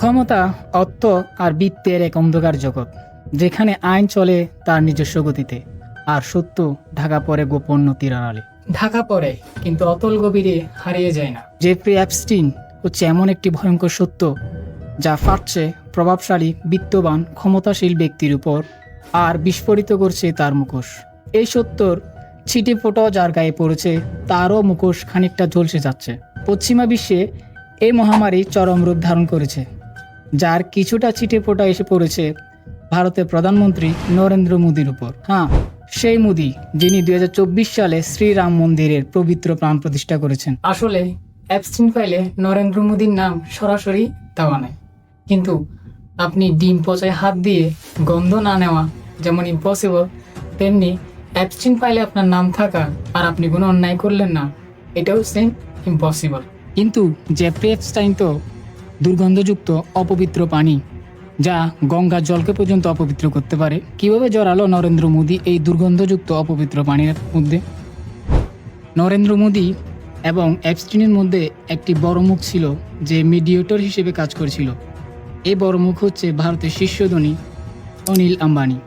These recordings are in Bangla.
ক্ষমতা, অর্থ আর বৃত্তের এক অন্ধকার জগৎ, যেখানে আইন চলে তার নিজস্ব গতিতে আর সত্য ঢাকা পড়ে গোপন নতির আড়ালে। ঢাকা পড়ে কিন্তু অতল গভীরে হারিয়ে যায় না। জেফ্রি অ্যাপস্টিন হচ্ছে এমন একটি ভয়ঙ্কর সত্য যা ফাটছে প্রভাবশালী, বিত্তবান, ক্ষমতাশীল ব্যক্তির উপর আর বিস্ফোরিত করছে তার মুখোশ। এই সত্যর ছিটে ফোটাও যার গায়ে পড়েছে, তারও মুখোশ খানিকটা ঝলসে যাচ্ছে। পশ্চিমা বিশ্বে এই মহামারী চরম রূপ ধারণ করেছে, যার কিছুটা ছিটে ফোটা এসে পড়েছে ভারতের প্রধানমন্ত্রী নরেন্দ্র মোদীর উপর। হ্যাঁ, সেই মোদী যিনি 2024 সালে শ্রীরাম মন্দিরের পবিত্র প্রাণ প্রতিষ্ঠা করেছেন। আসলে অ্যাপস্টিন ফাইলে নরেন্দ্র মোদীর নাম সরাসরি দেওয়া নেই, কিন্তু আপনি ডিম পচায় হাত দিয়ে গন্ধ না নেওয়া যেমন ইম্পসিবল, তেমনি অ্যাপস্টিন ফাইলে আপনার নাম থাকা আর আপনি কোনো অন্যায় করলেন না, এটাও সেম ইম্পসিবল। কিন্তু জেফ্রি অ্যাপস্টাইন তো দুর্গন্ধযুক্ত অপবিত্র পানি, যা গঙ্গার জলকে পর্যন্ত অপবিত্র করতে পারে। কিভাবে জড়ালো নরেন্দ্র মোদী এই দুর্গন্ধযুক্ত অপবিত্র পানির মধ্যে? নরেন্দ্র মোদী এবং অ্যাপস্টিনের মধ্যে একটি বড় মুখ ছিল, যে মিডিয়েটর হিসেবে কাজ করেছিল। এই বড় মুখ হচ্ছে ভারতের শীর্ষ ধনী অনিল আম্বানি।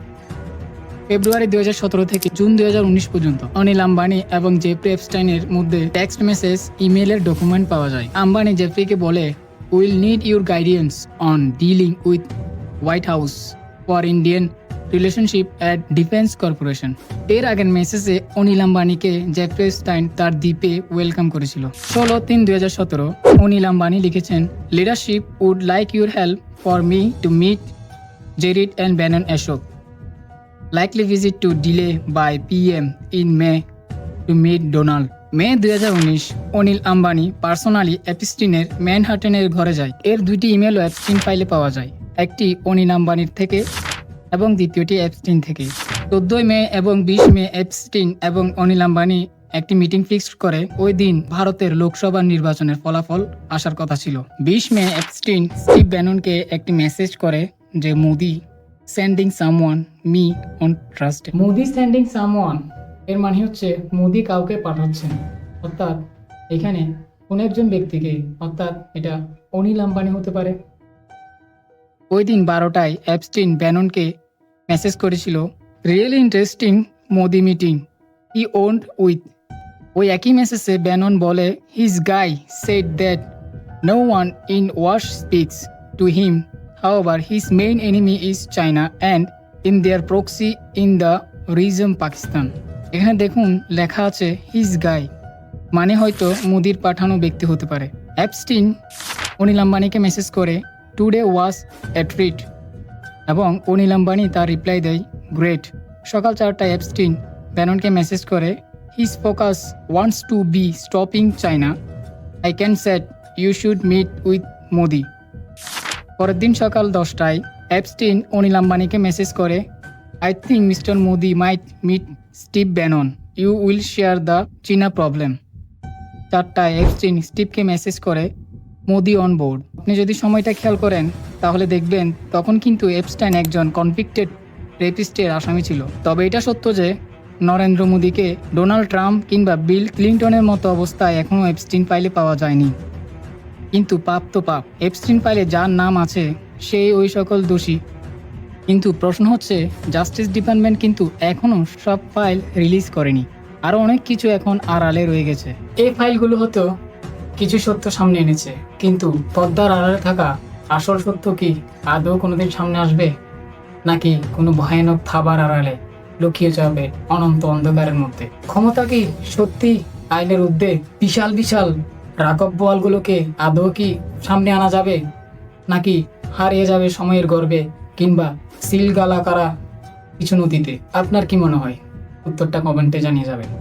ফেব্রুয়ারি 2017 থেকে জুন 2019 পর্যন্ত অনিল আম্বানি এবং জেফ্রি অ্যাপস্টাইনের মধ্যে টেক্সট মেসেজ, ইমেলের ডকুমেন্ট পাওয়া যায়। আম্বানি জেফ্রিকে বলে, will need your guidance on dealing with white house for Indian relationship at defence corporation. এর আগের মেসেজে অনিল আম্বানিকে জেফ্রি অ্যাপস্টাইন তার দ্বীপে ওয়েলকাম করেছিল। 16/3/2017 অনিল আম্বানি লিখেছেন, leadership would like your help for me to meet Jared and Bannon অ্যাশোক। Likely visit to delay by PM in May to meet Donald. May 2019 Anil Ambani personally অ্যাপস্টিনের ম্যানহাটনের ঘরে যায়। এর দুইটি ইমেলও অ্যাপস্টিন ফাইলে পাওয়া যায়, একটি অনিল আম্বানির থেকে এবং দ্বিতীয়টি অ্যাপস্টিন থেকে। 14 মে এবং 20 মে অ্যাপস্টিন এবং অনিল আম্বানি একটি মিটিং ফিক্সড করে। ওই দিন ভারতের লোকসভা নির্বাচনের ফলাফল আসার কথা ছিল। 20 মে অ্যাপস্টিন স্টিভ ব্যাননকে একটি মেসেজ করে যে Modi sending someone me on trust. Modi sending someone এর মানে হচ্ছে মোদি কাউকে পাঠাচ্ছেন, অর্থাৎ এখানে কোন একজন ব্যক্তিকে, অর্থাৎ এটা অনিল আম্বানি হতে পারে। ওই দিন 12টায় অ্যাপস্টিন ব্যাননকে মেসেজ করেছিল, really interesting Modi meeting he owned with. ওই একই মেসেজে ব্যানন বলে, his guy said that no one in Wash speaks to him. However, his main enemy is China and in their proxy in the region Pakistan. এখানে দেখুন লেখা আছে হিজ গাই, মানে হয়তো মোদির পাঠানো ব্যক্তি হতে পারে। অ্যাপস্টিন অনিল আম্বানিকে মেসেজ করে, টুডে ওয়াজ এ ট্রিট, এবং অনিল আম্বানি তার রিপ্লাই দেয়, গ্রেট। সকাল 4টায় অ্যাপস্টিন ব্যাননকে মেসেজ করে, his focus wants to be stopping China. I can set you should meet with Modi. পরের দিন সকাল 10টায় অ্যাপস্টিন অনিল আম্বানিকে মেসেজ করে, I think mister Modi might meet Steve Bannon, you will share the চীনা প্রবলেম। 4টায় অ্যাপস্টিন স্টিভকে মেসেজ করে, মোদি অন বোর্ড। আপনি যদি সময়টা খেয়াল করেন তাহলে দেখবেন তখন কিন্তু অ্যাপস্টাইন একজন কনভিক্টেড রেপিস্টের আসামি ছিল। তবে এটা সত্য যে নরেন্দ্র মোদিকে ডোনাল্ড ট্রাম্প কিংবা বিল ক্লিন্টনের মতো অবস্থায় এখনও অ্যাপস্টিন ফাইলে পাওয়া যায়নি। কিন্তু পাপ তো পাপ, অ্যাপস্টিন ফাইলে যার নাম আছে সেই ওই সকল দোষী। কিন্তু প্রশ্ন হচ্ছে, জাস্টিস ডিপার্টমেন্ট কিন্তু এখনও সব ফাইল রিলিজ করেনি, আরও অনেক কিছু এখন আড়ালে রয়ে গেছে। এই ফাইলগুলো হয়তো কিছু সত্য সামনে এনেছে, কিন্তু পর্দার আড়ালে থাকা আসল সত্য কি আদৌ কোনোদিন সামনে আসবে, নাকি কোনো ভয়ানক থাবার আড়ালে লুকিয়ে যাবে অনন্ত অন্ধকারের মধ্যে? ক্ষমতা কি সত্যি আইনের ঊর্ধ্বে? বিশাল বিশাল রাঘব বোয়ালগুলোকে আদৌ কি সামনে আনা যাবে, নাকি হারিয়ে যাবে সময়ের গর্বে কিংবা সিলগালা কারা কিছু নদীতে? আপনার কি মনে হয়? উত্তরটা কমেন্টে জানিয়ে যাবেন।